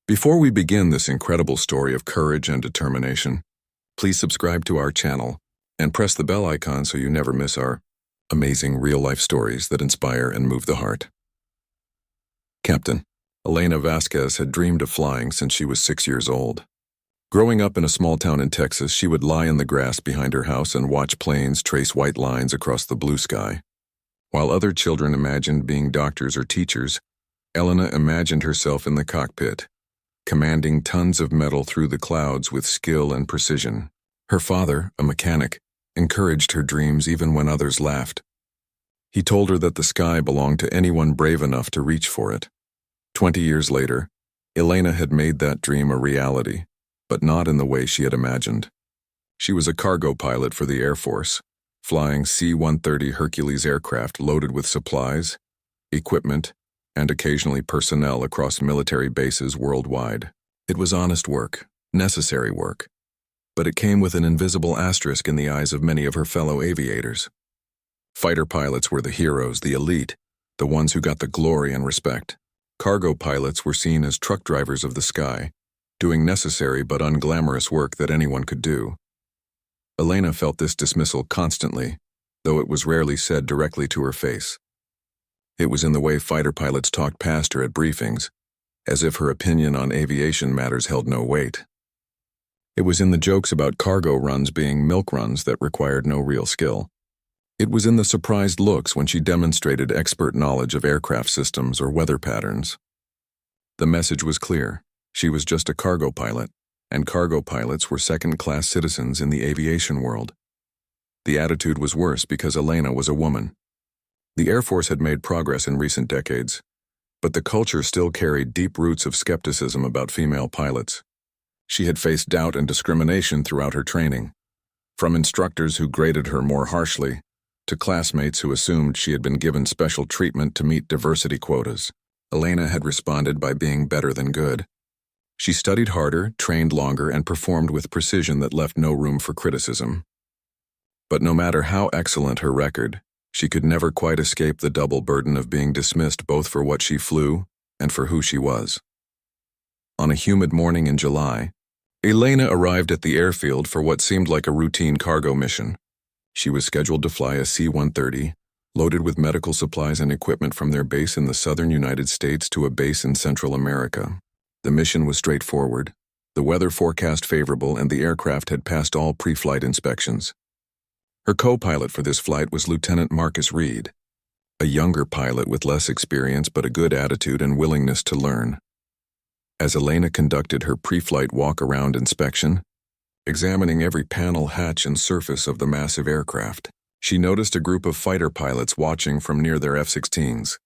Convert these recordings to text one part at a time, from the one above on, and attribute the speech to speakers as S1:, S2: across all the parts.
S1: Before we begin this incredible story of courage and determination, please subscribe to our channel and press the bell icon so you never miss our amazing real-life stories that inspire and move the heart. Captain Elena Vasquez had dreamed of flying since she was 6 years old. Growing up in a small town in Texas, she would lie in the grass behind her house and watch planes trace white lines across the blue sky. While other children imagined being doctors or teachers, Elena imagined herself in the cockpit, commanding tons of metal through the clouds with skill and precision. Her father, a mechanic, encouraged her dreams even when others laughed. He told her that the sky belonged to anyone brave enough to reach for it. 20 years later, Elena had made that dream a reality, but not in the way she had imagined. She was a cargo pilot for the Air Force, flying C-130 Hercules aircraft loaded with supplies, equipment, and occasionally personnel across military bases worldwide. It was honest work, necessary work, but it came with an invisible asterisk in the eyes of many of her fellow aviators. Fighter pilots were the heroes, the elite, the ones who got the glory and respect. Cargo pilots were seen as truck drivers of the sky, doing necessary but unglamorous work that anyone could do. Elena felt this dismissal constantly, though it was rarely said directly to her face. It was in the way fighter pilots talked past her at briefings, as if her opinion on aviation matters held no weight. It was in the jokes about cargo runs being milk runs that required no real skill. It was in the surprised looks when she demonstrated expert knowledge of aircraft systems or weather patterns. The message was clear. She was just a cargo pilot, and cargo pilots were second-class citizens in the aviation world. The attitude was worse because Elena was a woman. The Air Force had made progress in recent decades, but the culture still carried deep roots of skepticism about female pilots. She had faced doubt and discrimination throughout her training, from instructors who graded her more harshly to classmates who assumed she had been given special treatment to meet diversity quotas. Elena had responded by being better than good. She studied harder, trained longer, and performed with precision that left no room for criticism. But no matter how excellent her record, she could never quite escape the double burden of being dismissed both for what she flew and for who she was. On a humid morning in July, Elena arrived at the airfield for what seemed like a routine cargo mission. She was scheduled to fly a C-130, loaded with medical supplies and equipment from their base in the southern United States to a base in Central America. The mission was straightforward, the weather forecast favorable, and the aircraft had passed all pre-flight inspections. Her co-pilot for this flight was Lieutenant Marcus Reed, a younger pilot with less experience but a good attitude and willingness to learn. As Elena conducted her pre-flight walk-around inspection, examining every panel, hatch, and surface of the massive aircraft, she noticed a group of fighter pilots watching from near their F-16s.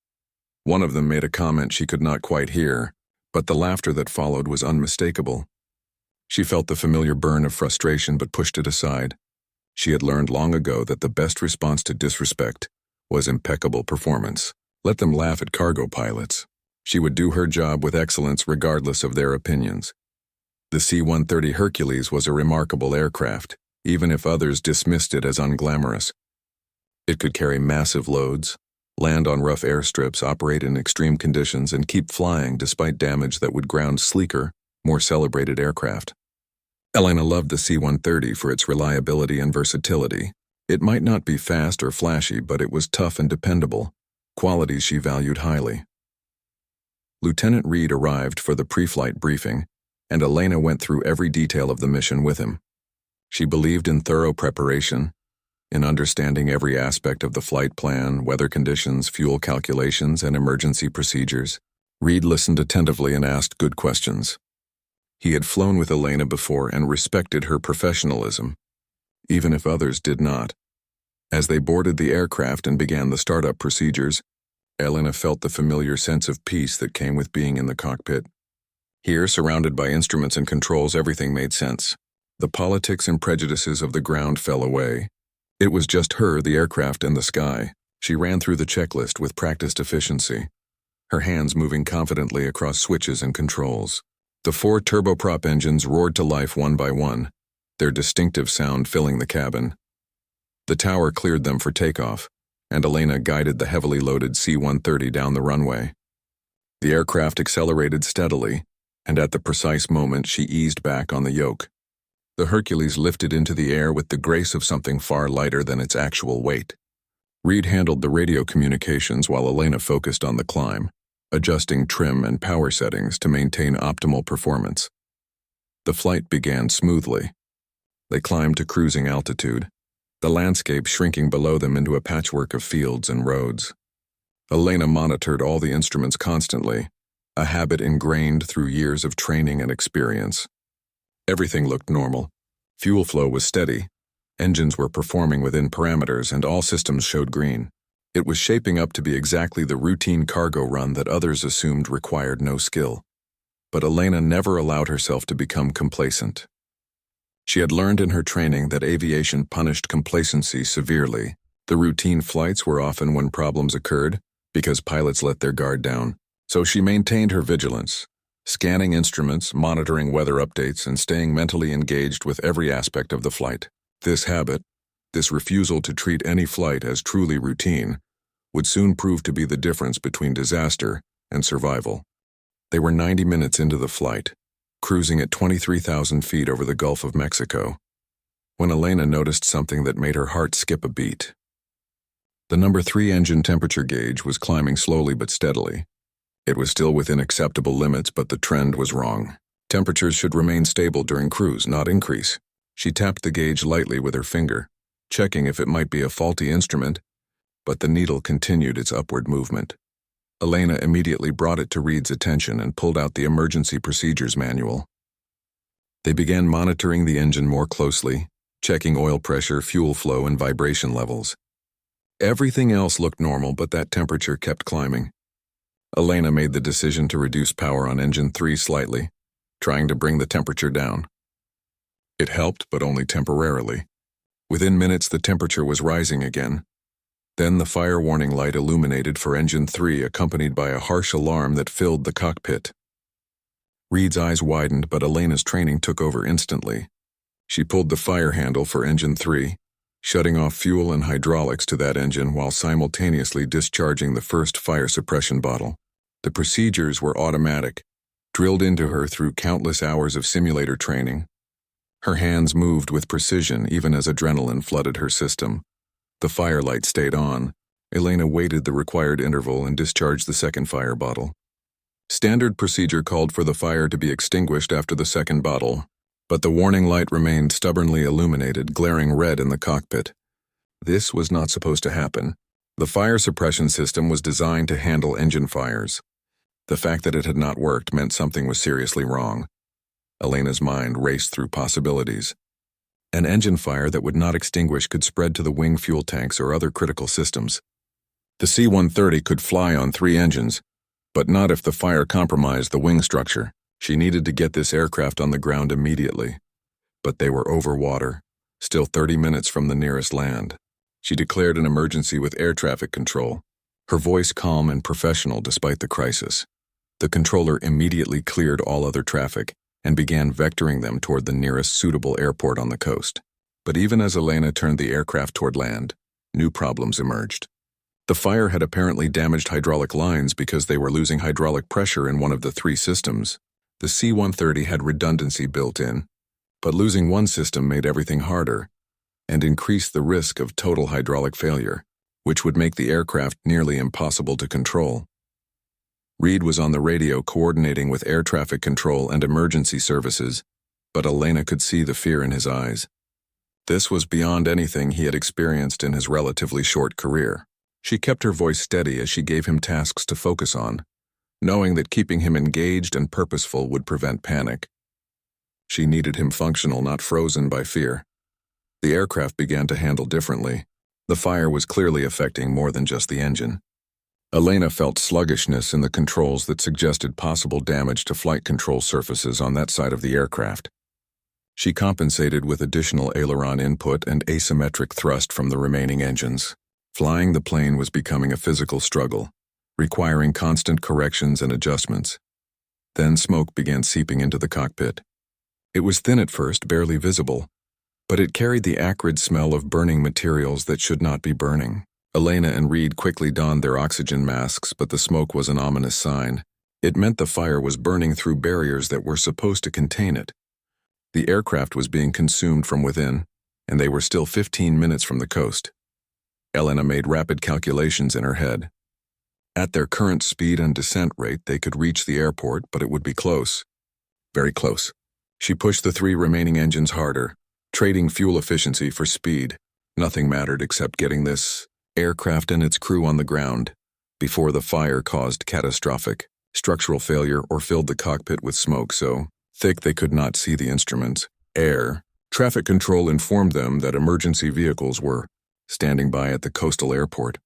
S1: One of them made a comment she could not quite hear, but the laughter that followed was unmistakable. She felt the familiar burn of frustration but pushed it aside. She had learned long ago that the best response to disrespect was impeccable performance. Let them laugh at cargo pilots. She would do her job with excellence regardless of their opinions. The C-130 Hercules was a remarkable aircraft, even if others dismissed it as unglamorous. It could carry massive loads, land on rough airstrips, operate in extreme conditions, and keep flying despite damage that would ground sleeker, more celebrated aircraft. Elena loved the C-130 for its reliability and versatility. It might not be fast or flashy, but it was tough and dependable, qualities she valued highly. Lieutenant Reed arrived for the pre-flight briefing, and Elena went through every detail of the mission with him. She believed in thorough preparation, in understanding every aspect of the flight plan, weather conditions, fuel calculations, and emergency procedures. Reed listened attentively and asked good questions. He had flown with Elena before and respected her professionalism, even if others did not. As they boarded the aircraft and began the startup procedures, Elena felt the familiar sense of peace that came with being in the cockpit. Here, surrounded by instruments and controls, everything made sense. The politics and prejudices of the ground fell away. It was just her, the aircraft, and the sky. She ran through the checklist with practiced efficiency, her hands moving confidently across switches and controls. The 4 turboprop engines roared to life one by one, their distinctive sound filling the cabin. The tower cleared them for takeoff, and Elena guided the heavily loaded C-130 down the runway. The aircraft accelerated steadily, and at the precise moment she eased back on the yoke. The Hercules lifted into the air with the grace of something far lighter than its actual weight. Reed handled the radio communications while Elena focused on the climb, adjusting trim and power settings to maintain optimal performance. The flight began smoothly. They climbed to cruising altitude, the landscape shrinking below them into a patchwork of fields and roads. Elena monitored all the instruments constantly, a habit ingrained through years of training and experience. Everything looked normal. Fuel flow was steady. Engines were performing within parameters and all systems showed green. It was shaping up to be exactly the routine cargo run that others assumed required no skill. But Elena never allowed herself to become complacent. She had learned in her training that aviation punished complacency severely. The routine flights were often when problems occurred, because pilots let their guard down. So she maintained her vigilance, scanning instruments, monitoring weather updates, and staying mentally engaged with every aspect of the flight. This habit, this refusal to treat any flight as truly routine, would soon prove to be the difference between disaster and survival. They were 90 minutes into the flight, cruising at 23,000 feet over the Gulf of Mexico, when Elena noticed something that made her heart skip a beat. The number 3 engine temperature gauge was climbing slowly but steadily. It was still within acceptable limits, but the trend was wrong. Temperatures should remain stable during cruise, not increase. She tapped the gauge lightly with her finger, checking if it might be a faulty instrument, but the needle continued its upward movement. Elena immediately brought it to Reed's attention and pulled out the emergency procedures manual. They began monitoring the engine more closely, checking oil pressure, fuel flow, and vibration levels. Everything else looked normal, but that temperature kept climbing. Elena made the decision to reduce power on engine 3 slightly, trying to bring the temperature down. It helped, but only temporarily. Within minutes, the temperature was rising again. Then the fire warning light illuminated for engine 3, accompanied by a harsh alarm that filled the cockpit. Reed's eyes widened, but Elena's training took over instantly. She pulled the fire handle for engine 3, shutting off fuel and hydraulics to that engine while simultaneously discharging the first fire suppression bottle. The procedures were automatic, drilled into her through countless hours of simulator training. Her hands moved with precision even as adrenaline flooded her system. The firelight stayed on. Elena waited the required interval and discharged the second fire bottle. Standard procedure called for the fire to be extinguished after the second bottle, but the warning light remained stubbornly illuminated, glaring red in the cockpit. This was not supposed to happen. The fire suppression system was designed to handle engine fires. The fact that it had not worked meant something was seriously wrong. Elena's mind raced through possibilities. An engine fire that would not extinguish could spread to the wing fuel tanks or other critical systems. The C-130 could fly on 3 engines, but not if the fire compromised the wing structure. She needed to get this aircraft on the ground immediately. But they were over water, still 30 minutes from the nearest land. She declared an emergency with air traffic control, her voice calm and professional despite the crisis. The controller immediately cleared all other traffic and began vectoring them toward the nearest suitable airport on the coast. But even as Elena turned the aircraft toward land, new problems emerged. The fire had apparently damaged hydraulic lines because they were losing hydraulic pressure in one of the 3 systems. The C-130 had redundancy built in, but losing one system made everything harder and increased the risk of total hydraulic failure, which would make the aircraft nearly impossible to control. Reed was on the radio coordinating with air traffic control and emergency services, but Elena could see the fear in his eyes. This was beyond anything he had experienced in his relatively short career. She kept her voice steady as she gave him tasks to focus on, knowing that keeping him engaged and purposeful would prevent panic. She needed him functional, not frozen by fear. The aircraft began to handle differently. The fire was clearly affecting more than just the engine. Elena felt sluggishness in the controls that suggested possible damage to flight control surfaces on that side of the aircraft. She compensated with additional aileron input and asymmetric thrust from the remaining engines. Flying the plane was becoming a physical struggle, requiring constant corrections and adjustments. Then smoke began seeping into the cockpit. It was thin at first, barely visible, but it carried the acrid smell of burning materials that should not be burning. Elena and Reed quickly donned their oxygen masks, but the smoke was an ominous sign. It meant the fire was burning through barriers that were supposed to contain it. The aircraft was being consumed from within, and they were still 15 minutes from the coast. Elena made rapid calculations in her head. At their current speed and descent rate, they could reach the airport, but it would be close. Very close. She pushed the 3 remaining engines harder, trading fuel efficiency for speed. Nothing mattered except getting this aircraft and its crew on the ground before the fire caused catastrophic structural failure or filled the cockpit with smoke so thick they could not see the instruments. Air traffic control informed them that emergency vehicles were standing by at the coastal airport.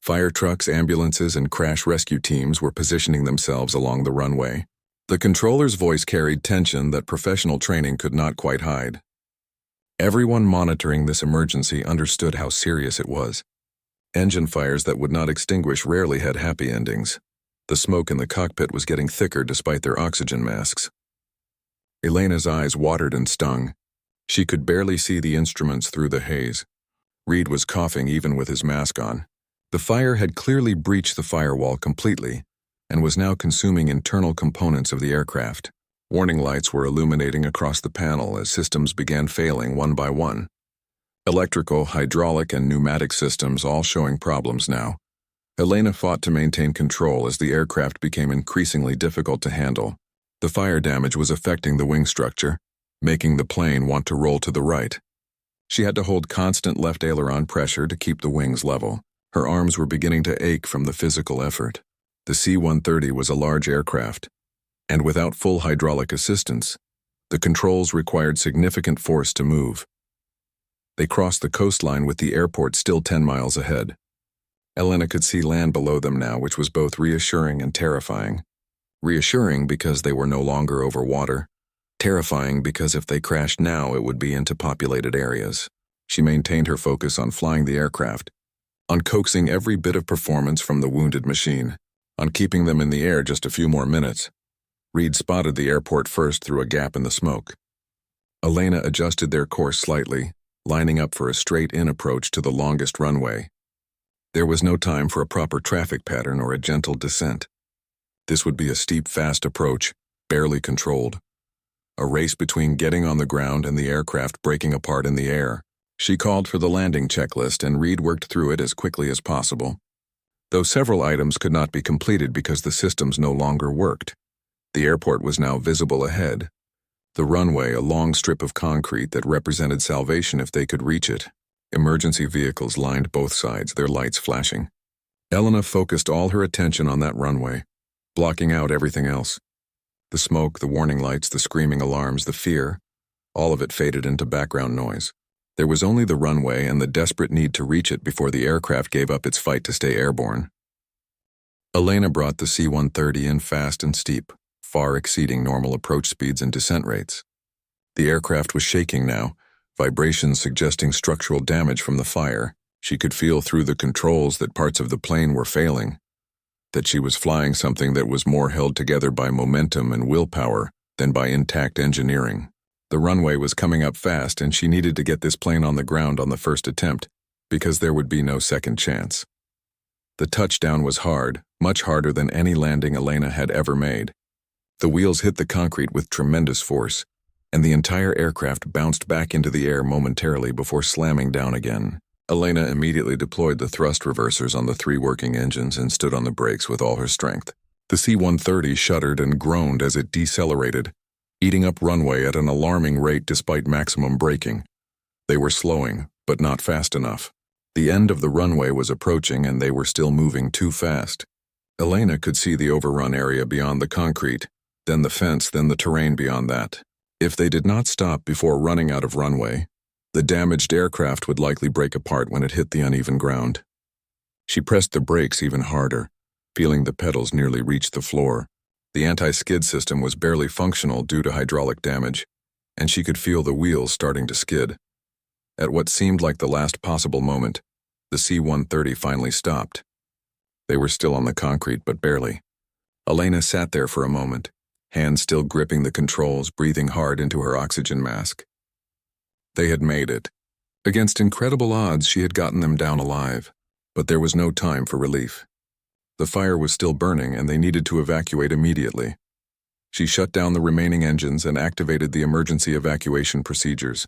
S1: Fire trucks, ambulances, and crash rescue teams were positioning themselves along the runway. The controller's voice carried tension that professional training could not quite hide. Everyone monitoring this emergency understood how serious it was. Engine fires that would not extinguish rarely had happy endings. The smoke in the cockpit was getting thicker despite their oxygen masks. Elena's eyes watered and stung. She could barely see the instruments through the haze. Reed was coughing even with his mask on. The fire had clearly breached the firewall completely and was now consuming internal components of the aircraft. Warning lights were illuminating across the panel as systems began failing one by one. Electrical, hydraulic, and pneumatic systems all showing problems now. Elena fought to maintain control as the aircraft became increasingly difficult to handle. The fire damage was affecting the wing structure, making the plane want to roll to the right. She had to hold constant left aileron pressure to keep the wings level. Her arms were beginning to ache from the physical effort. The C-130 was a large aircraft, and without full hydraulic assistance, the controls required significant force to move. They crossed the coastline with the airport still 10 miles ahead. Elena could see land below them now, which was both reassuring and terrifying. Reassuring because they were no longer over water. Terrifying because if they crashed now, it would be into populated areas. She maintained her focus on flying the aircraft, on coaxing every bit of performance from the wounded machine, on keeping them in the air just a few more minutes. Reed spotted the airport first through a gap in the smoke. Elena adjusted their course slightly, lining up for a straight-in approach to the longest runway. There was no time for a proper traffic pattern or a gentle descent. This would be a steep, fast approach, barely controlled. A race between getting on the ground and the aircraft breaking apart in the air. She called for the landing checklist and Reed worked through it as quickly as possible. Though several items could not be completed because the systems no longer worked. The airport was now visible ahead. The runway, a long strip of concrete that represented salvation if they could reach it. Emergency vehicles lined both sides, their lights flashing. Elena focused all her attention on that runway, blocking out everything else. The smoke, the warning lights, the screaming alarms, the fear, all of it faded into background noise. There was only the runway and the desperate need to reach it before the aircraft gave up its fight to stay airborne. Elena brought the C-130 in fast and steep, far exceeding normal approach speeds and descent rates. The aircraft was shaking now, vibrations suggesting structural damage from the fire. She could feel through the controls that parts of the plane were failing, that she was flying something that was more held together by momentum and willpower than by intact engineering. The runway was coming up fast and she needed to get this plane on the ground on the first attempt, because there would be no second chance. The touchdown was hard, much harder than any landing Elena had ever made. The wheels hit the concrete with tremendous force, and the entire aircraft bounced back into the air momentarily before slamming down again. Elena immediately deployed the thrust reversers on the 3 working engines and stood on the brakes with all her strength. The C-130 shuddered and groaned as it decelerated, eating up runway at an alarming rate despite maximum braking. They were slowing, but not fast enough. The end of the runway was approaching and they were still moving too fast. Elena could see the overrun area beyond the concrete, then the fence, then the terrain beyond that. If they did not stop before running out of runway, the damaged aircraft would likely break apart when it hit the uneven ground. She pressed the brakes even harder, feeling the pedals nearly reach the floor. The anti-skid system was barely functional due to hydraulic damage, and she could feel the wheels starting to skid. At what seemed like the last possible moment, the C-130 finally stopped. They were still on the concrete, but barely. Elena sat there for a moment, hands still gripping the controls, breathing hard into her oxygen mask. They had made it. Against incredible odds, she had gotten them down alive, but there was no time for relief. The fire was still burning and they needed to evacuate immediately. She shut down the remaining engines and activated the emergency evacuation procedures.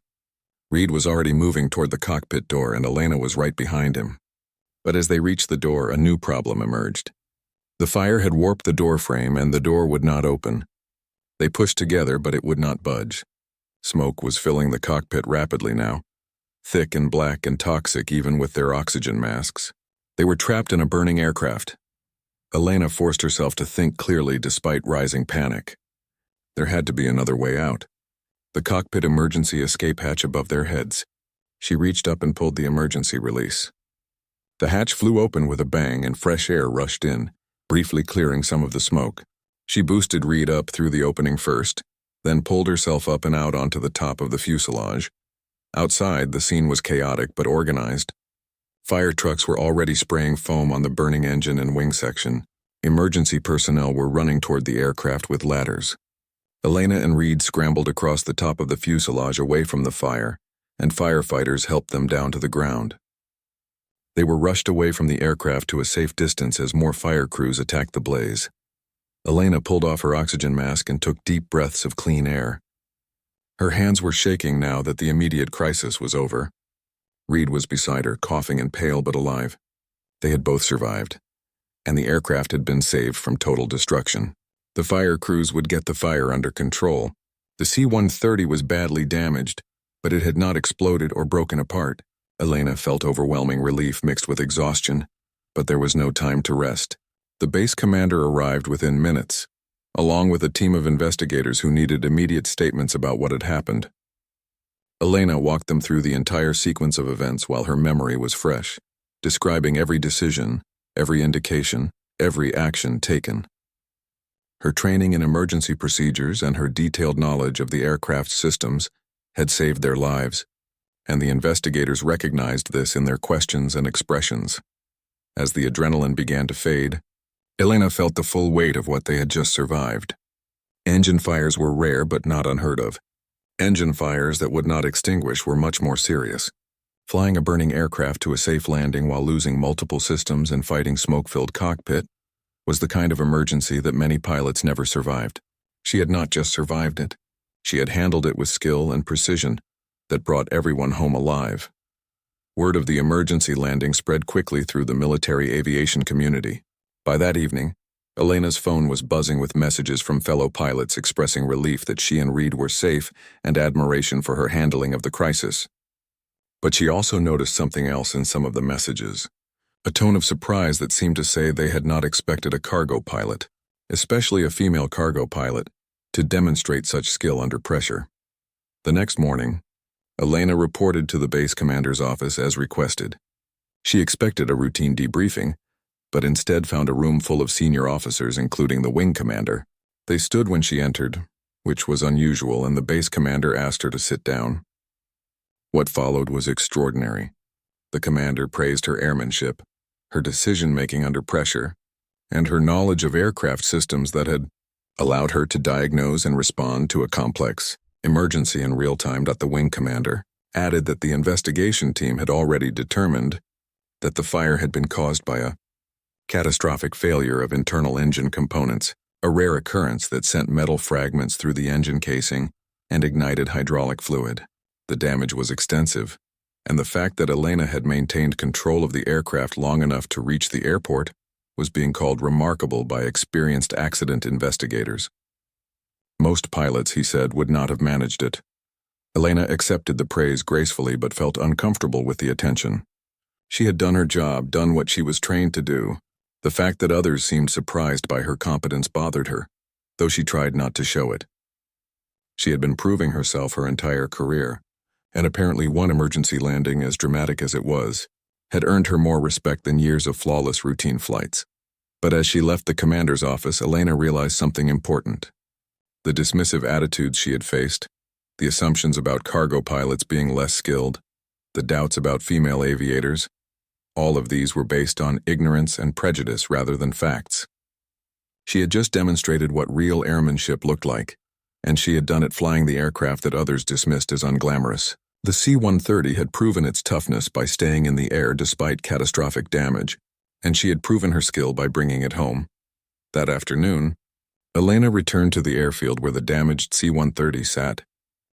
S1: Reed was already moving toward the cockpit door and Elena was right behind him. But as they reached the door, a new problem emerged. The fire had warped the door frame and the door would not open. They pushed together, but it would not budge. Smoke was filling the cockpit rapidly now, thick and black and toxic even with their oxygen masks. They were trapped in a burning aircraft. Elena forced herself to think clearly despite rising panic. There had to be another way out. The cockpit emergency escape hatch above their heads. She reached up and pulled the emergency release. The hatch flew open with a bang and fresh air rushed in, briefly clearing some of the smoke. She boosted Reed up through the opening first, then pulled herself up and out onto the top of the fuselage. Outside, the scene was chaotic but organized. Fire trucks were already spraying foam on the burning engine and wing section. Emergency personnel were running toward the aircraft with ladders. Elena and Reed scrambled across the top of the fuselage away from the fire, and firefighters helped them down to the ground. They were rushed away from the aircraft to a safe distance as more fire crews attacked the blaze. Elena pulled off her oxygen mask and took deep breaths of clean air. Her hands were shaking now that the immediate crisis was over. Reed was beside her, coughing and pale but alive. They had both survived, and the aircraft had been saved from total destruction. The fire crews would get the fire under control. The C-130 was badly damaged, but it had not exploded or broken apart. Elena felt overwhelming relief mixed with exhaustion, but there was no time to rest. The base commander arrived within minutes, along with a team of investigators who needed immediate statements about what had happened. Elena walked them through the entire sequence of events while her memory was fresh, describing every decision, every indication, every action taken. Her training in emergency procedures and her detailed knowledge of the aircraft's systems had saved their lives, and the investigators recognized this in their questions and expressions. As the adrenaline began to fade, Elena felt the full weight of what they had just survived. Engine fires were rare but not unheard of. Engine fires that would not extinguish were much more serious. Flying a burning aircraft to a safe landing while losing multiple systems and fighting smoke-filled cockpit was the kind of emergency that many pilots never survived. She had not just survived it. She had handled it with skill and precision that brought everyone home alive. Word of the emergency landing spread quickly through the military aviation community. By that evening, Elena's phone was buzzing with messages from fellow pilots expressing relief that she and Reed were safe and admiration for her handling of the crisis. But she also noticed something else in some of the messages, a tone of surprise that seemed to say they had not expected a cargo pilot, especially a female cargo pilot, to demonstrate such skill under pressure. The next morning, Elena reported to the base commander's office as requested. She expected a routine debriefing, but instead found a room full of senior officers, including the wing commander. They stood when she entered, which was unusual, and the base commander asked her to sit down. What followed was extraordinary. The commander praised her airmanship, her decision-making under pressure, and her knowledge of aircraft systems that had allowed her to diagnose and respond to a complex emergency in real time. The wing commander added that the investigation team had already determined that the fire had been caused by a catastrophic failure of internal engine components, a rare occurrence that sent metal fragments through the engine casing and ignited hydraulic fluid. The damage was extensive, and the fact that Elena had maintained control of the aircraft long enough to reach the airport was being called remarkable by experienced accident investigators. Most pilots, he said, would not have managed it. Elena accepted the praise gracefully but felt uncomfortable with the attention. She had done her job, done what she was trained to do. The fact that others seemed surprised by her competence bothered her, though she tried not to show it. She had been proving herself her entire career, and apparently one emergency landing, as dramatic as it was, had earned her more respect than years of flawless routine flights. But as she left the commander's office, Elena realized something important. The dismissive attitudes she had faced, the assumptions about cargo pilots being less skilled, the doubts about female aviators, all of these were based on ignorance and prejudice rather than facts. She had just demonstrated what real airmanship looked like, and she had done it flying the aircraft that others dismissed as unglamorous. The C-130 had proven its toughness by staying in the air despite catastrophic damage. and she had proven her skill by bringing it home. That afternoon, Elena returned to the airfield where the damaged C-130 sat,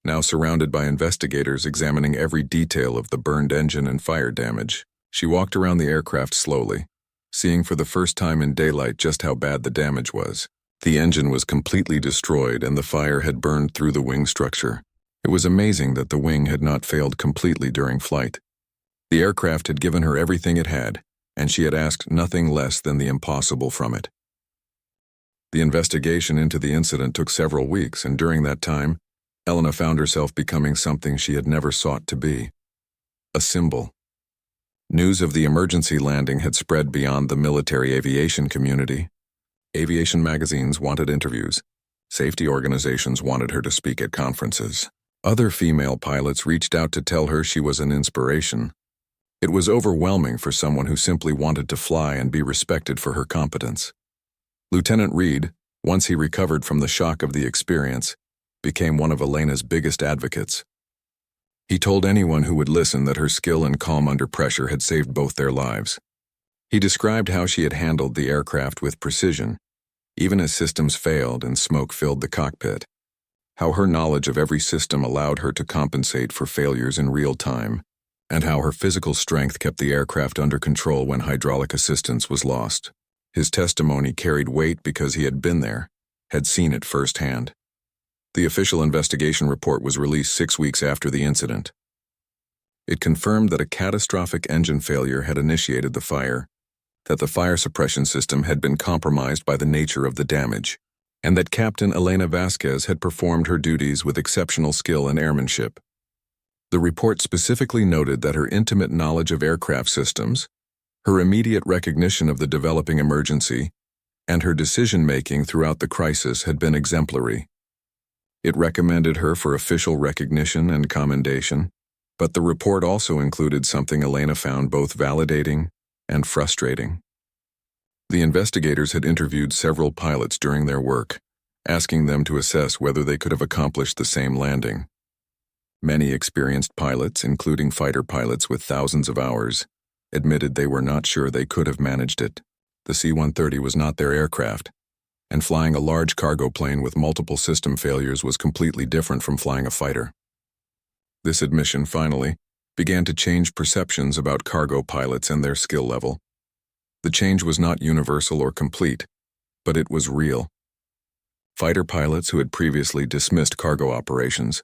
S1: now surrounded by investigators examining every detail of the burned engine and fire damage. She walked around the aircraft slowly, seeing for the first time in daylight just how bad the damage was. The engine was completely destroyed and the fire had burned through the wing structure. It was amazing that the wing had not failed completely during flight. The aircraft had given her everything it had, and she had asked nothing less than the impossible from it. The investigation into the incident took several weeks, and during that time, Elena found herself becoming something she had never sought to be: a symbol. News of the emergency landing had spread beyond the military aviation community. Aviation magazines wanted interviews. Safety organizations wanted her to speak at conferences. Other female pilots reached out to tell her she was an inspiration. It was overwhelming for someone who simply wanted to fly and be respected for her competence. Lieutenant Reed, once he recovered from the shock of the experience, became one of Elena's biggest advocates. He told anyone who would listen that her skill and calm under pressure had saved both their lives. He described how she had handled the aircraft with precision, even as systems failed and smoke filled the cockpit. How her knowledge of every system allowed her to compensate for failures in real time, and how her physical strength kept the aircraft under control when hydraulic assistance was lost. His testimony carried weight because he had been there, had seen it firsthand. The official investigation report was released 6 weeks after the incident. It confirmed that a catastrophic engine failure had initiated the fire, that the fire suppression system had been compromised by the nature of the damage, and that Captain Elena Vasquez had performed her duties with exceptional skill and airmanship. The report specifically noted that her intimate knowledge of aircraft systems, her immediate recognition of the developing emergency, and her decision-making throughout the crisis had been exemplary. It recommended her for official recognition and commendation, but the report also included something Elena found both validating and frustrating. The investigators had interviewed several pilots during their work, asking them to assess whether they could have accomplished the same landing. Many experienced pilots, including fighter pilots with thousands of hours, admitted they were not sure they could have managed it. The C-130 was not their aircraft, and flying a large cargo plane with multiple system failures was completely different from flying a fighter. This admission, finally, began to change perceptions about cargo pilots and their skill level. The change was not universal or complete, but it was real. Fighter pilots who had previously dismissed cargo operations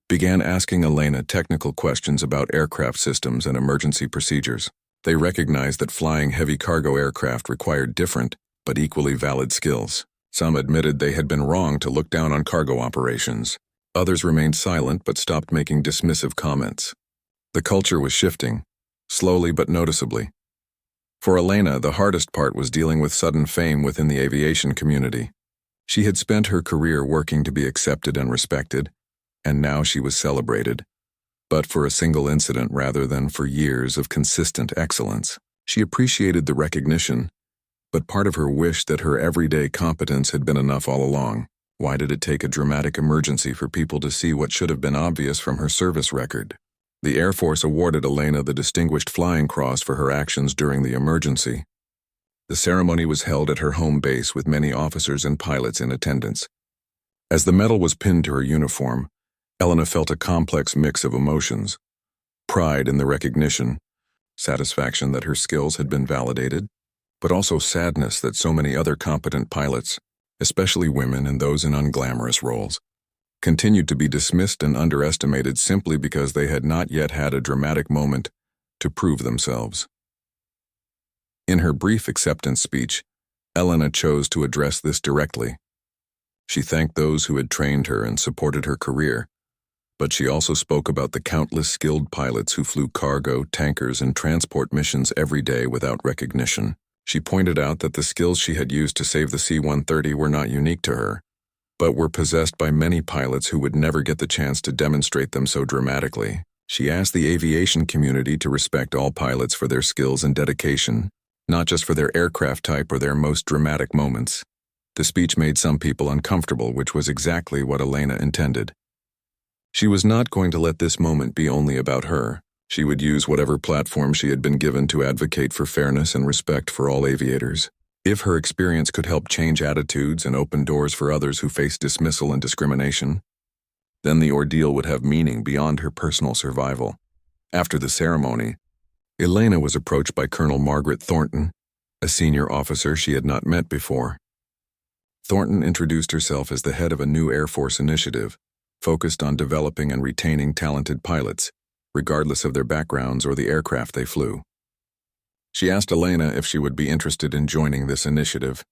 S1: began asking Elena technical questions about aircraft systems and emergency procedures. They recognized that flying heavy cargo aircraft required different, but equally valid skills. Some admitted they had been wrong to look down on cargo operations. Others remained silent but stopped making dismissive comments. The culture was shifting, slowly but noticeably. For Elena, the hardest part was dealing with sudden fame within the aviation community. She had spent her career working to be accepted and respected, and now she was celebrated, but for a single incident rather than for years of consistent excellence. She appreciated the recognition, but part of her wished that her everyday competence had been enough all along. Why did it take a dramatic emergency for people to see what should have been obvious from her service record? The Air Force awarded Elena the Distinguished Flying Cross for her actions during the emergency. The ceremony was held at her home base with many officers and pilots in attendance. As the medal was pinned to her uniform, Elena felt a complex mix of emotions: pride in the recognition, satisfaction that her skills had been validated, but also sadness that so many other competent pilots, especially women and those in unglamorous roles, continued to be dismissed and underestimated simply because they had not yet had a dramatic moment to prove themselves. In her brief acceptance speech, Elena chose to address this directly. She thanked those who had trained her and supported her career, but she also spoke about the countless skilled pilots who flew cargo, tankers, and transport missions every day without recognition. She pointed out that the skills she had used to save the C-130 were not unique to her, but were possessed by many pilots who would never get the chance to demonstrate them so dramatically. She asked the aviation community to respect all pilots for their skills and dedication, not just for their aircraft type or their most dramatic moments. The speech made some people uncomfortable, which was exactly what Elena intended. She was not going to let this moment be only about her. She would use whatever platform she had been given to advocate for fairness and respect for all aviators. If her experience could help change attitudes and open doors for others who face dismissal and discrimination, then the ordeal would have meaning beyond her personal survival. After the ceremony, Elena was approached by Colonel Margaret Thornton, a senior officer she had not met before. Thornton introduced herself as the head of a new Air Force initiative, focused on developing and retaining talented pilots, regardless of their backgrounds or the aircraft they flew. She asked Elena if she would be interested in joining this initiative,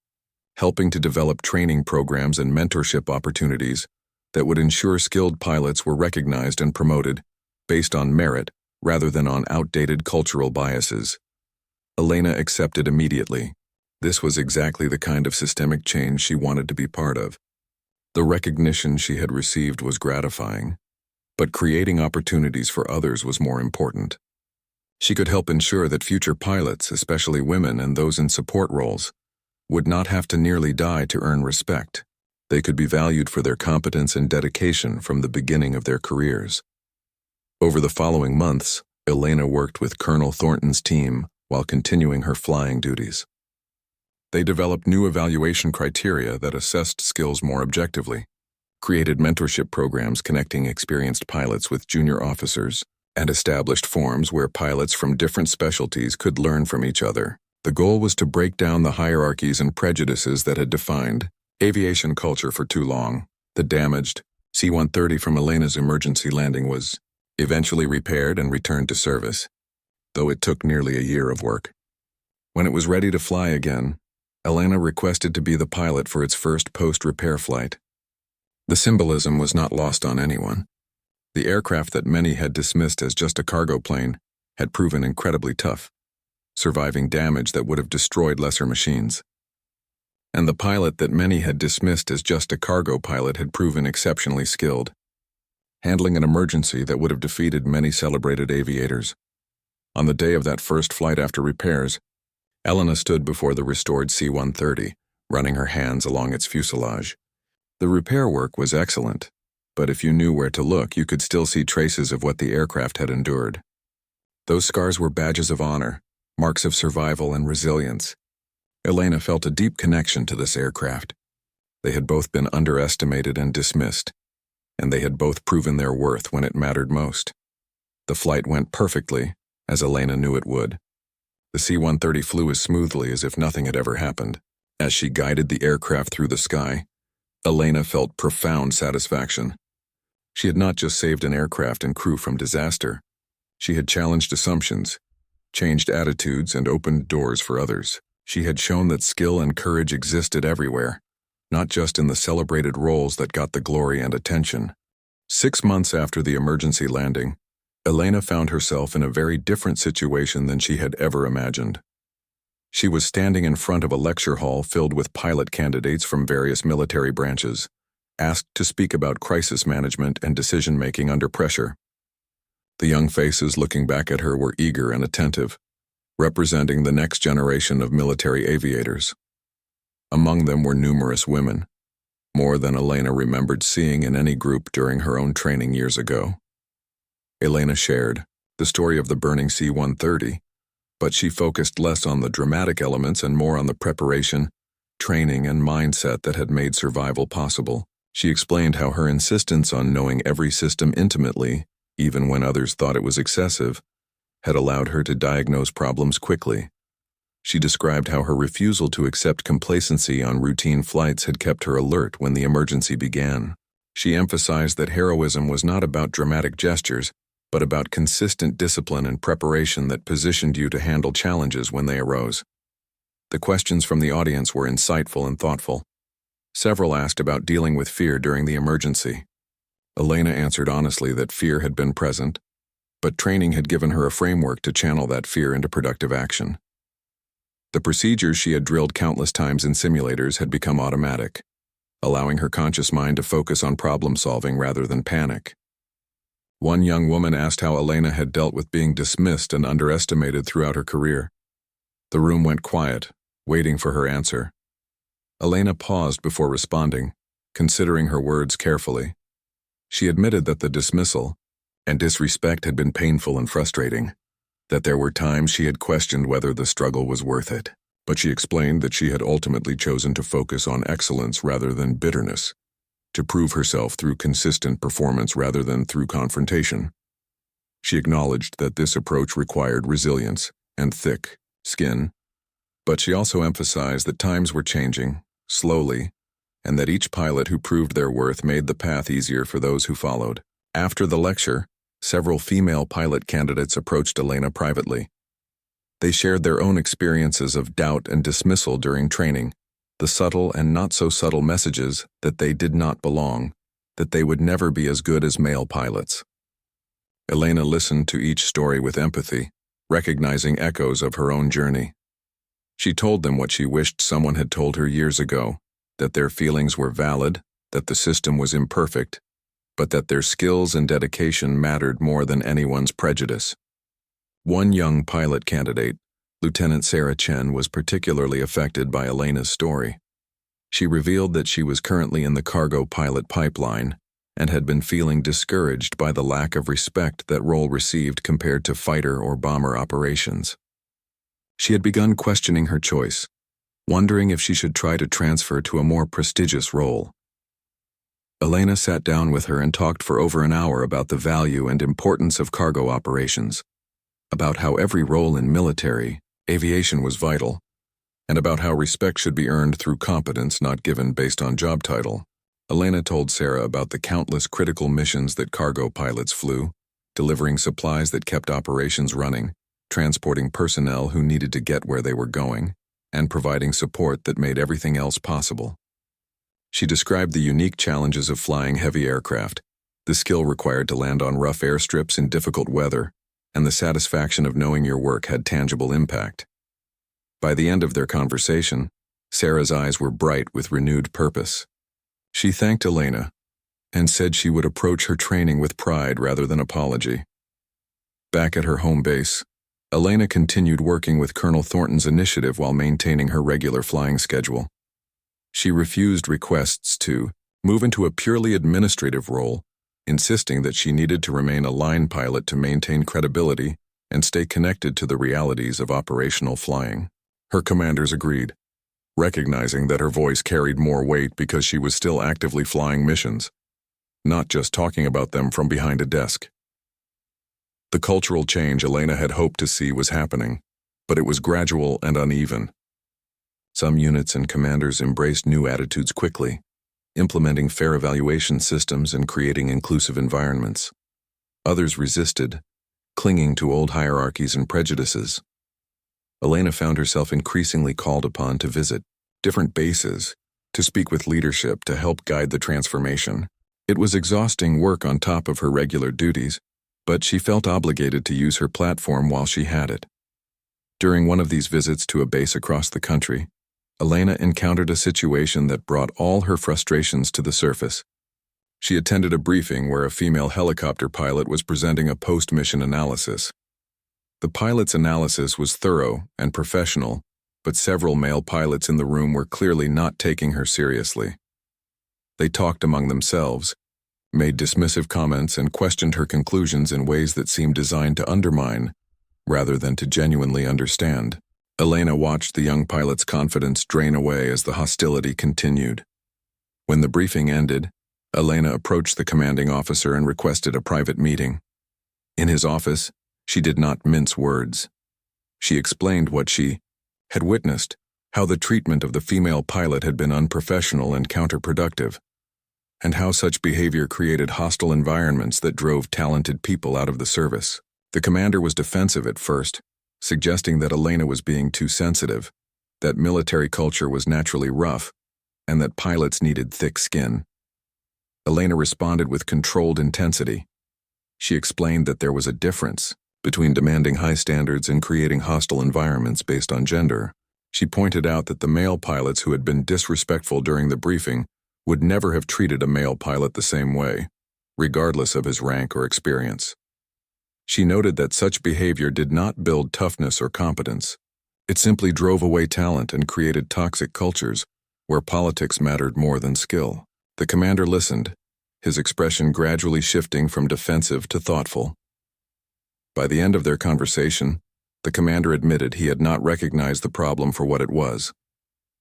S1: helping to develop training programs and mentorship opportunities that would ensure skilled pilots were recognized and promoted based on merit rather than on outdated cultural biases. Elena accepted immediately. This was exactly the kind of systemic change she wanted to be part of. The recognition she had received was gratifying, but creating opportunities for others was more important. She could help ensure that future pilots, especially women and those in support roles, would not have to nearly die to earn respect. They could be valued for their competence and dedication from the beginning of their careers. Over the following months, Elena worked with Colonel Thornton's team while continuing her flying duties. They developed new evaluation criteria that assessed skills more objectively, created mentorship programs connecting experienced pilots with junior officers, and established forums where pilots from different specialties could learn from each other. The goal was to break down the hierarchies and prejudices that had defined aviation culture for too long. The damaged C-130 from Elena's emergency landing was eventually repaired and returned to service, though it took nearly a year of work. When it was ready to fly again, Elena requested to be the pilot for its first post-repair flight. The symbolism was not lost on anyone. The aircraft that many had dismissed as just a cargo plane had proven incredibly tough, surviving damage that would have destroyed lesser machines. And the pilot that many had dismissed as just a cargo pilot had proven exceptionally skilled, handling an emergency that would have defeated many celebrated aviators. On the day of that first flight after repairs, Elena stood before the restored C-130, running her hands along its fuselage. The repair work was excellent, but if you knew where to look, you could still see traces of what the aircraft had endured. Those scars were badges of honor, marks of survival and resilience. Elena felt a deep connection to this aircraft. They had both been underestimated and dismissed, and they had both proven their worth when it mattered most. The flight went perfectly, as Elena knew it would. The C-130 flew as smoothly as if nothing had ever happened. As she guided the aircraft through the sky, Elena felt profound satisfaction. She had not just saved an aircraft and crew from disaster. She had challenged assumptions, changed attitudes, and opened doors for others. She had shown that skill and courage existed everywhere, not just in the celebrated roles that got the glory and attention. 6 months after the emergency landing, Elena found herself in a very different situation than she had ever imagined. She was standing in front of a lecture hall filled with pilot candidates from various military branches, asked to speak about crisis management and decision-making under pressure. The young faces looking back at her were eager and attentive, representing the next generation of military aviators. Among them were numerous women, more than Elena remembered seeing in any group during her own training years ago. Elena shared the story of the burning C-130, but she focused less on the dramatic elements and more on the preparation, training, and mindset that had made survival possible. She explained how her insistence on knowing every system intimately, even when others thought it was excessive, had allowed her to diagnose problems quickly. She described how her refusal to accept complacency on routine flights had kept her alert when the emergency began. She emphasized that heroism was not about dramatic gestures, but about consistent discipline and preparation that positioned you to handle challenges when they arose. The questions from the audience were insightful and thoughtful. Several asked about dealing with fear during the emergency. Elena answered honestly that fear had been present, but training had given her a framework to channel that fear into productive action. The procedures she had drilled countless times in simulators had become automatic, allowing her conscious mind to focus on problem-solving rather than panic. One young woman asked how Elena had dealt with being dismissed and underestimated throughout her career. The room went quiet, waiting for her answer. Elena paused before responding, considering her words carefully. She admitted that the dismissal, and disrespect had been painful and frustrating, that there were times she had questioned whether the struggle was worth it. But she explained that she had ultimately chosen to focus on excellence rather than bitterness, to prove herself through consistent performance rather than through confrontation. She acknowledged that this approach required resilience and thick skin, but she also emphasized that times were changing, slowly, and that each pilot who proved their worth made the path easier for those who followed. After the lecture, several female pilot candidates approached Elena privately. They shared their own experiences of doubt and dismissal during training, the subtle and not-so-subtle messages that they did not belong, that they would never be as good as male pilots. Elena listened to each story with empathy, recognizing echoes of her own journey. She told them what she wished someone had told her years ago, that their feelings were valid, that the system was imperfect, but that their skills and dedication mattered more than anyone's prejudice. One young pilot candidate, Lieutenant Sarah Chen, was particularly affected by Elena's story. She revealed that she was currently in the cargo pilot pipeline and had been feeling discouraged by the lack of respect that role received compared to fighter or bomber operations. She had begun questioning her choice, wondering if she should try to transfer to a more prestigious role. Elena sat down with her and talked for over an hour about the value and importance of cargo operations, about how every role in military, aviation was vital, and about how respect should be earned through competence, not given based on job title. Elena told Sarah about the countless critical missions that cargo pilots flew, delivering supplies that kept operations running, transporting personnel who needed to get where they were going, and providing support that made everything else possible. She described the unique challenges of flying heavy aircraft, the skill required to land on rough airstrips in difficult weather, and the satisfaction of knowing your work had tangible impact. By the end of their conversation, Sarah's eyes were bright with renewed purpose. She thanked Elena and said she would approach her training with pride rather than apology. Back at her home base, Elena continued working with Colonel Thornton's initiative while maintaining her regular flying schedule. She refused requests to move into a purely administrative role, insisting that she needed to remain a line pilot to maintain credibility and stay connected to the realities of operational flying. Her commanders agreed, recognizing that her voice carried more weight because she was still actively flying missions, not just talking about them from behind a desk. The cultural change Elena had hoped to see was happening, but it was gradual and uneven. Some units and commanders embraced new attitudes quickly, implementing fair evaluation systems and creating inclusive environments. Others resisted, clinging to old hierarchies and prejudices. Elena found herself increasingly called upon to visit different bases, to speak with leadership to help guide the transformation. It was exhausting work on top of her regular duties, but she felt obligated to use her platform while she had it. During one of these visits to a base across the country, Elena encountered a situation that brought all her frustrations to the surface. She attended a briefing where a female helicopter pilot was presenting a post-mission analysis. The pilot's analysis was thorough and professional, but several male pilots in the room were clearly not taking her seriously. They talked among themselves, made dismissive comments, and questioned her conclusions in ways that seemed designed to undermine, rather than to genuinely understand. Elena watched the young pilot's confidence drain away as the hostility continued. When the briefing ended, Elena approached the commanding officer and requested a private meeting. In his office, she did not mince words. She explained what she had witnessed, how the treatment of the female pilot had been unprofessional and counterproductive, and how such behavior created hostile environments that drove talented people out of the service. The commander was defensive at first, suggesting that Elena was being too sensitive, that military culture was naturally rough, and that pilots needed thick skin. Elena responded with controlled intensity. She explained that there was a difference between demanding high standards and creating hostile environments based on gender. She pointed out that the male pilots who had been disrespectful during the briefing would never have treated a male pilot the same way, regardless of his rank or experience. She noted that such behavior did not build toughness or competence. It simply drove away talent and created toxic cultures where politics mattered more than skill. The commander listened, his expression gradually shifting from defensive to thoughtful. By the end of their conversation, the commander admitted he had not recognized the problem for what it was.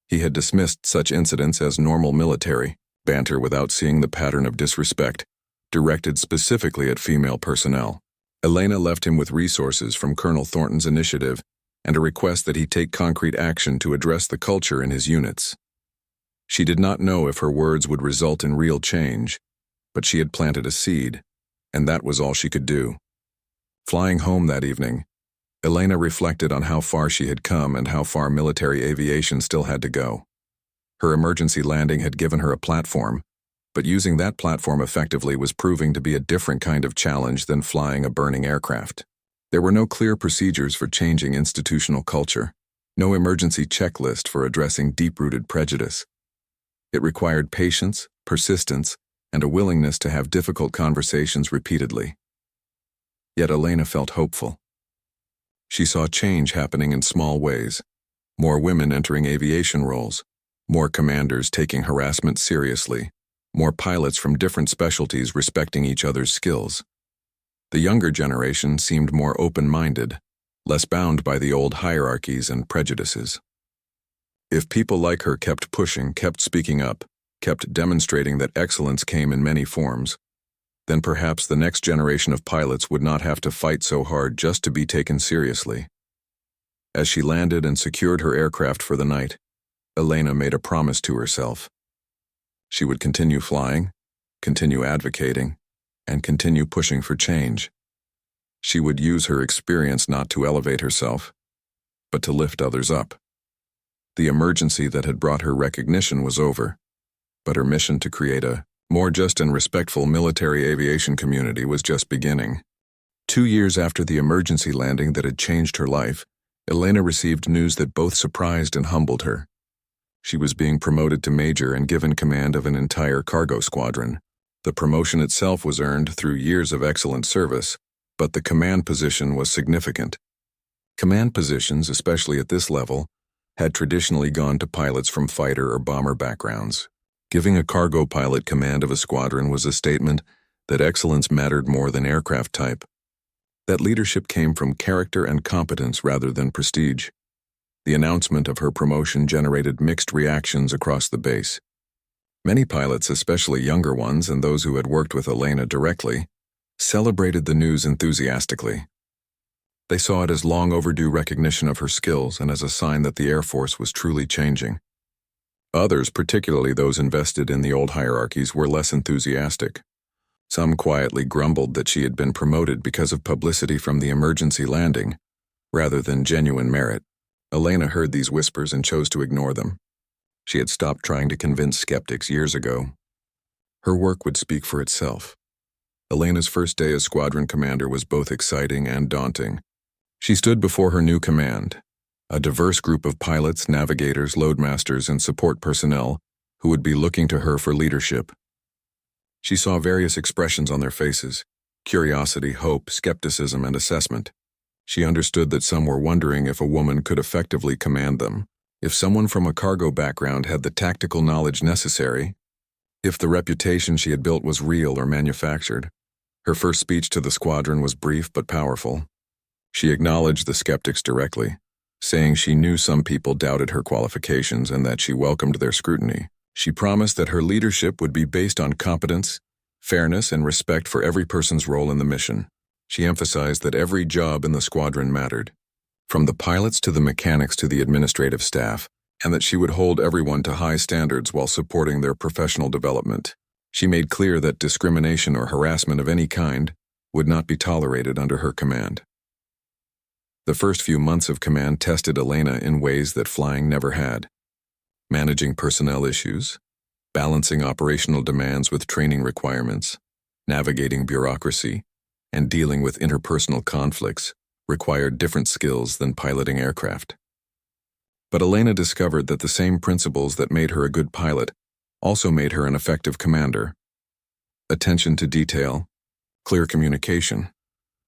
S1: He had dismissed such incidents as normal military banter without seeing the pattern of disrespect directed specifically at female personnel. Elena left him with resources from Colonel Thornton's initiative and a request that he take concrete action to address the culture in his units. She did not know if her words would result in real change, but she had planted a seed, and that was all she could do. Flying home that evening, Elena reflected on how far she had come and how far military aviation still had to go. Her emergency landing had given her a platform, but using that platform effectively was proving to be a different kind of challenge than flying a burning aircraft. There were no clear procedures for changing institutional culture, no emergency checklist for addressing deep-rooted prejudice. It required patience, persistence, and a willingness to have difficult conversations repeatedly. Yet Elena felt hopeful. She saw change happening in small ways, more women entering aviation roles, more commanders taking harassment seriously, more pilots from different specialties respecting each other's skills. The younger generation seemed more open-minded, less bound by the old hierarchies and prejudices. If people like her kept pushing, kept speaking up, kept demonstrating that excellence came in many forms, then perhaps the next generation of pilots would not have to fight so hard just to be taken seriously. As she landed and secured her aircraft for the night, Elena made a promise to herself. She would continue flying, continue advocating, and continue pushing for change. She would use her experience not to elevate herself, but to lift others up. The emergency that had brought her recognition was over, but her mission to create a more just and respectful military aviation community was just beginning. 2 years after the emergency landing that had changed her life, Elena received news that both surprised and humbled her. She was being promoted to major and given command of an entire cargo squadron. The promotion itself was earned through years of excellent service, but the command position was significant. Command positions, especially at this level, had traditionally gone to pilots from fighter or bomber backgrounds. Giving a cargo pilot command of a squadron was a statement that excellence mattered more than aircraft type. That leadership came from character and competence rather than prestige. The announcement of her promotion generated mixed reactions across the base. Many pilots, especially younger ones and those who had worked with Elena directly, celebrated the news enthusiastically. They saw it as long overdue recognition of her skills and as a sign that the Air Force was truly changing. Others, particularly those invested in the old hierarchies, were less enthusiastic. Some quietly grumbled that she had been promoted because of publicity from the emergency landing, rather than genuine merit. Elena heard these whispers and chose to ignore them. She had stopped trying to convince skeptics years ago. Her work would speak for itself. Elena's first day as squadron commander was both exciting and daunting. She stood before her new command, a diverse group of pilots, navigators, loadmasters, and support personnel who would be looking to her for leadership. She saw various expressions on their faces: curiosity, hope, skepticism, and assessment. She understood that some were wondering if a woman could effectively command them, if someone from a cargo background had the tactical knowledge necessary, if the reputation she had built was real or manufactured. Her first speech to the squadron was brief but powerful. She acknowledged the skeptics directly, saying she knew some people doubted her qualifications and that she welcomed their scrutiny. She promised that her leadership would be based on competence, fairness, and respect for every person's role in the mission. She emphasized that every job in the squadron mattered, from the pilots to the mechanics to the administrative staff, and that she would hold everyone to high standards while supporting their professional development. She made clear that discrimination or harassment of any kind would not be tolerated under her command. The first few months of command tested Elena in ways that flying never had. Managing personnel issues, balancing operational demands with training requirements, navigating bureaucracy, and dealing with interpersonal conflicts required different skills than piloting aircraft. But Elena discovered that the same principles that made her a good pilot also made her an effective commander. Attention to detail, clear communication,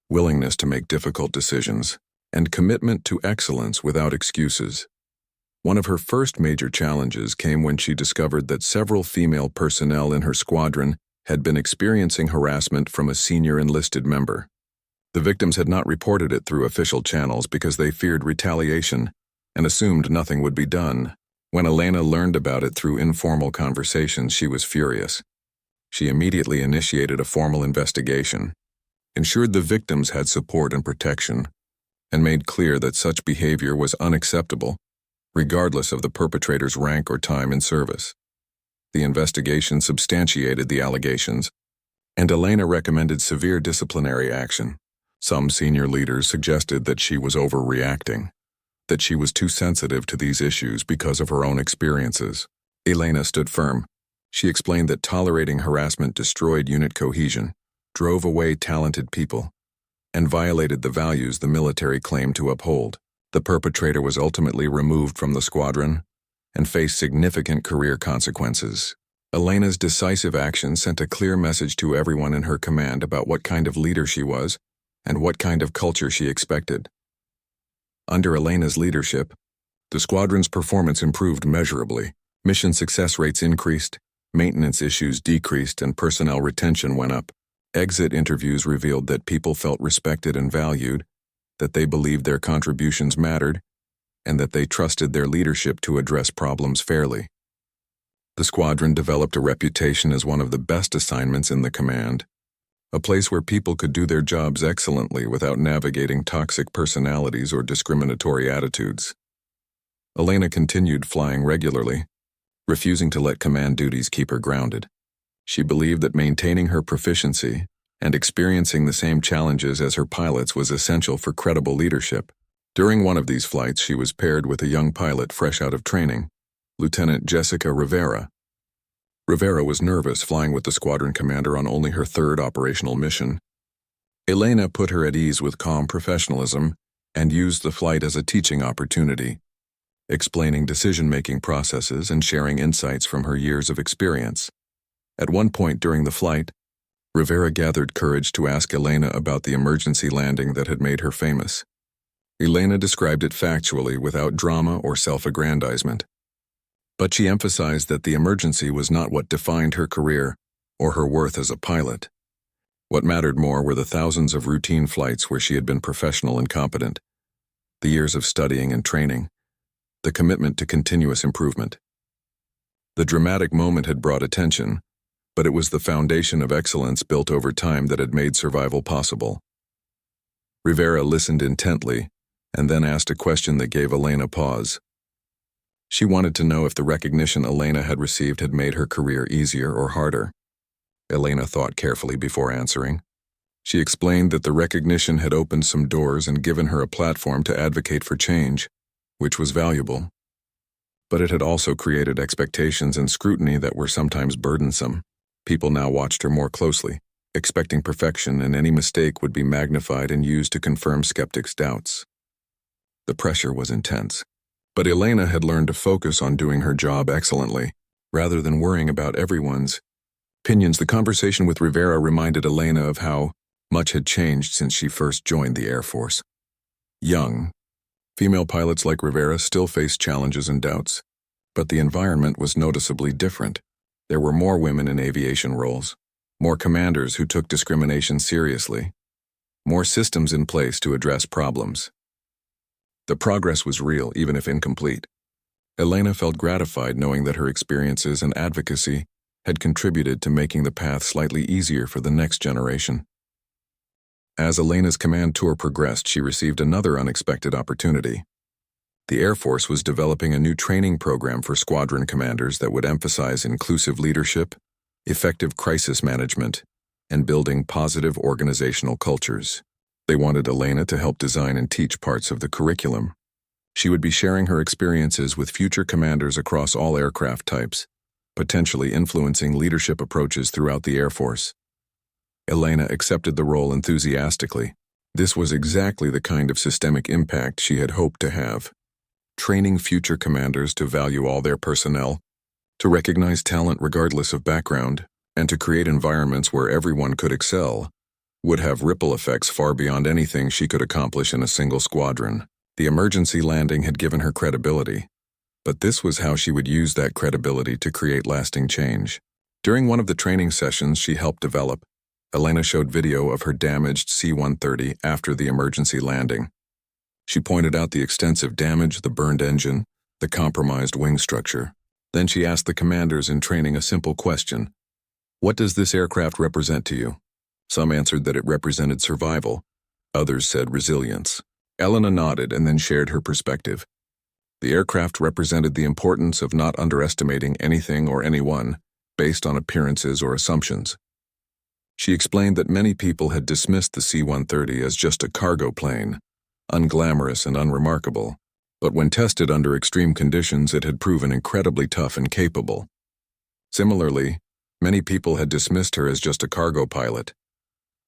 S1: willingness to make difficult decisions, and commitment to excellence without excuses. One of her first major challenges came when she discovered that several female personnel in her squadron had been experiencing harassment from a senior enlisted member. The victims had not reported it through official channels because they feared retaliation and assumed nothing would be done. When Elena learned about it through informal conversations, she was furious. She immediately initiated a formal investigation, ensured the victims had support and protection, and made clear that such behavior was unacceptable, regardless of the perpetrator's rank or time in service. The investigation substantiated the allegations, and Elena recommended severe disciplinary action. Some senior leaders suggested that she was overreacting, that she was too sensitive to these issues because of her own experiences. Elena stood firm. She explained that tolerating harassment destroyed unit cohesion, drove away talented people, and violated the values the military claimed to uphold. The perpetrator was ultimately removed from the squadron and faced significant career consequences. Elena's decisive action sent a clear message to everyone in her command about what kind of leader she was and what kind of culture she expected. Under Elena's leadership, the squadron's performance improved measurably. Mission success rates increased, maintenance issues decreased, and personnel retention went up. Exit interviews revealed that people felt respected and valued, that they believed their contributions mattered, and that they trusted their leadership to address problems fairly. The squadron developed a reputation as one of the best assignments in the command, a place where people could do their jobs excellently without navigating toxic personalities or discriminatory attitudes. Elena continued flying regularly, refusing to let command duties keep her grounded. She believed that maintaining her proficiency and experiencing the same challenges as her pilots was essential for credible leadership. During one of these flights, she was paired with a young pilot fresh out of training, Lieutenant Jessica Rivera. Rivera was nervous flying with the squadron commander on only her third operational mission. Elena put her at ease with calm professionalism and used the flight as a teaching opportunity, explaining decision-making processes and sharing insights from her years of experience. At one point during the flight, Rivera gathered courage to ask Elena about the emergency landing that had made her famous. Elena described it factually without drama or self-aggrandizement. But she emphasized that the emergency was not what defined her career or her worth as a pilot. What mattered more were the thousands of routine flights where she had been professional and competent, the years of studying and training, the commitment to continuous improvement. The dramatic moment had brought attention, but it was the foundation of excellence built over time that had made survival possible. Rivera listened intently and then asked a question that gave Elena pause. She wanted to know if the recognition Elena had received had made her career easier or harder. Elena thought carefully before answering. She explained that the recognition had opened some doors and given her a platform to advocate for change, which was valuable. But it had also created expectations and scrutiny that were sometimes burdensome. People now watched her more closely, expecting perfection, and any mistake would be magnified and used to confirm skeptics' doubts. The pressure was intense. But Elena had learned to focus on doing her job excellently, rather than worrying about everyone's opinions. The conversation with Rivera reminded Elena of how much had changed since she first joined the Air Force. Young, female pilots like Rivera still faced challenges and doubts, but the environment was noticeably different. There were more women in aviation roles, more commanders who took discrimination seriously, more systems in place to address problems. The progress was real, even if incomplete. Elena felt gratified knowing that her experiences and advocacy had contributed to making the path slightly easier for the next generation. As Elena's command tour progressed, she received another unexpected opportunity. The Air Force was developing a new training program for squadron commanders that would emphasize inclusive leadership, effective crisis management, and building positive organizational cultures. They wanted Elena to help design and teach parts of the curriculum. She would be sharing her experiences with future commanders across all aircraft types, potentially influencing leadership approaches throughout the Air Force. Elena accepted the role enthusiastically. This was exactly the kind of systemic impact she had hoped to have. Training future commanders to value all their personnel, to recognize talent regardless of background, and to create environments where everyone could excel, would have ripple effects far beyond anything she could accomplish in a single squadron. The emergency landing had given her credibility, but this was how she would use that credibility to create lasting change. During one of the training sessions she helped develop, Elena showed video of her damaged C-130 after the emergency landing. She pointed out the extensive damage, the burned engine, the compromised wing structure. Then she asked the commanders in training a simple question. What does this aircraft represent to you? Some answered that it represented survival. Others said resilience. Elena nodded and then shared her perspective. The aircraft represented the importance of not underestimating anything or anyone based on appearances or assumptions. She explained that many people had dismissed the C-130 as just a cargo plane, unglamorous and unremarkable, but when tested under extreme conditions it had proven incredibly tough and capable. Similarly, many people had dismissed her as just a cargo pilot,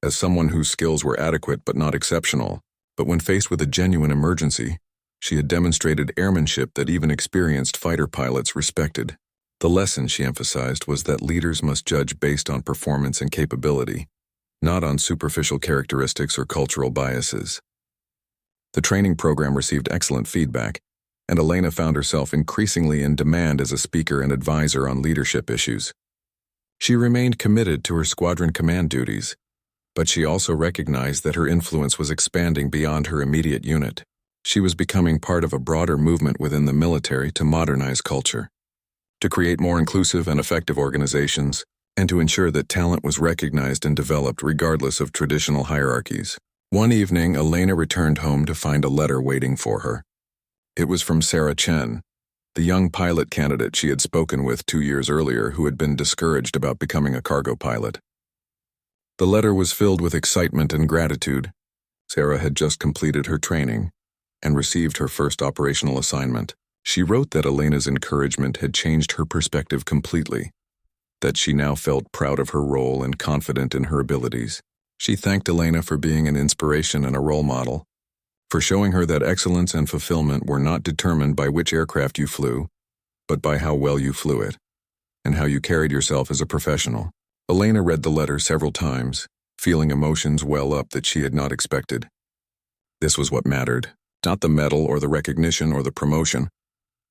S1: as someone whose skills were adequate but not exceptional, but when faced with a genuine emergency, she had demonstrated airmanship that even experienced fighter pilots respected. The lesson, she emphasized, was that leaders must judge based on performance and capability, not on superficial characteristics or cultural biases. The training program received excellent feedback, and Elena found herself increasingly in demand as a speaker and advisor on leadership issues. She remained committed to her squadron command duties, but she also recognized that her influence was expanding beyond her immediate unit. She was becoming part of a broader movement within the military to modernize culture, to create more inclusive and effective organizations, and to ensure that talent was recognized and developed regardless of traditional hierarchies. One evening, Elena returned home to find a letter waiting for her. It was from Sarah Chen, the young pilot candidate she had spoken with 2 years earlier who had been discouraged about becoming a cargo pilot. The letter was filled with excitement and gratitude. Sarah had just completed her training and received her first operational assignment. She wrote that Elena's encouragement had changed her perspective completely, that she now felt proud of her role and confident in her abilities. She thanked Elena for being an inspiration and a role model, for showing her that excellence and fulfillment were not determined by which aircraft you flew, but by how well you flew it, and how you carried yourself as a professional. Elena read the letter several times, feeling emotions well up that she had not expected. This was what mattered, not the medal or the recognition or the promotion,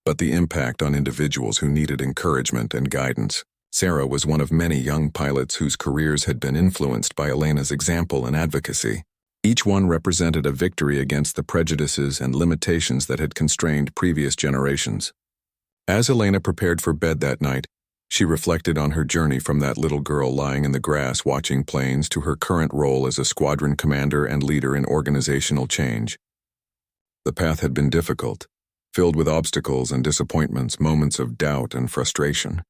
S1: but the impact on individuals who needed encouragement and guidance. Sarah was one of many young pilots whose careers had been influenced by Elena's example and advocacy. Each one represented a victory against the prejudices and limitations that had constrained previous generations. As Elena prepared for bed that night, she reflected on her journey from that little girl lying in the grass watching planes to her current role as a squadron commander and leader in organizational change. The path had been difficult, filled with obstacles and disappointments, moments of doubt and frustration.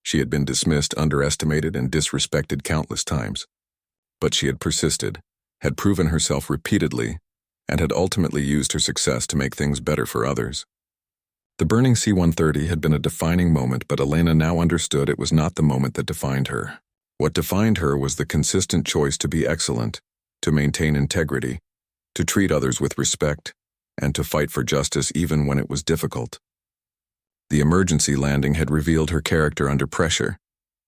S1: She had been dismissed, underestimated, and disrespected countless times. But she had persisted, had proven herself repeatedly, and had ultimately used her success to make things better for others. The burning C-130 had been a defining moment, but Elena now understood it was not the moment that defined her. What defined her was the consistent choice to be excellent, to maintain integrity, to treat others with respect, and to fight for justice even when it was difficult. The emergency landing had revealed her character under pressure,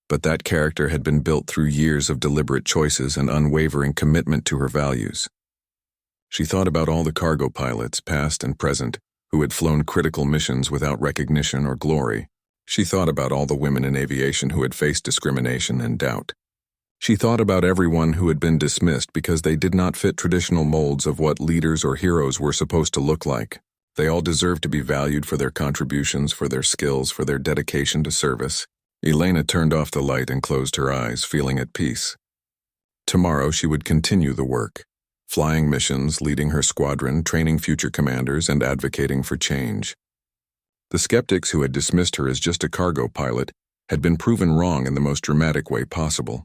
S1: but that character had been built through years of deliberate choices and unwavering commitment to her values. She thought about all the cargo pilots, past and present, who had flown critical missions without recognition or glory. She thought about all the women in aviation who had faced discrimination and doubt. She thought about everyone who had been dismissed because they did not fit traditional molds of what leaders or heroes were supposed to look like. They all deserved to be valued for their contributions, for their skills, for their dedication to service. Elena turned off the light and closed her eyes, feeling at peace. Tomorrow she would continue the work, flying missions, leading her squadron, training future commanders, and advocating for change. The skeptics who had dismissed her as just a cargo pilot had been proven wrong in the most dramatic way possible.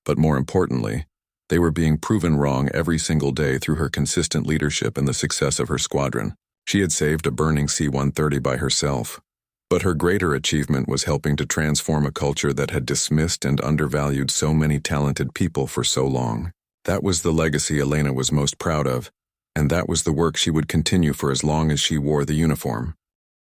S1: But more importantly, they were being proven wrong every single day through her consistent leadership and the success of her squadron. She had saved a burning C-130 by herself, but her greater achievement was helping to transform a culture that had dismissed and undervalued so many talented people for so long. That was the legacy Elena was most proud of, and that was the work she would continue for as long as she wore the uniform.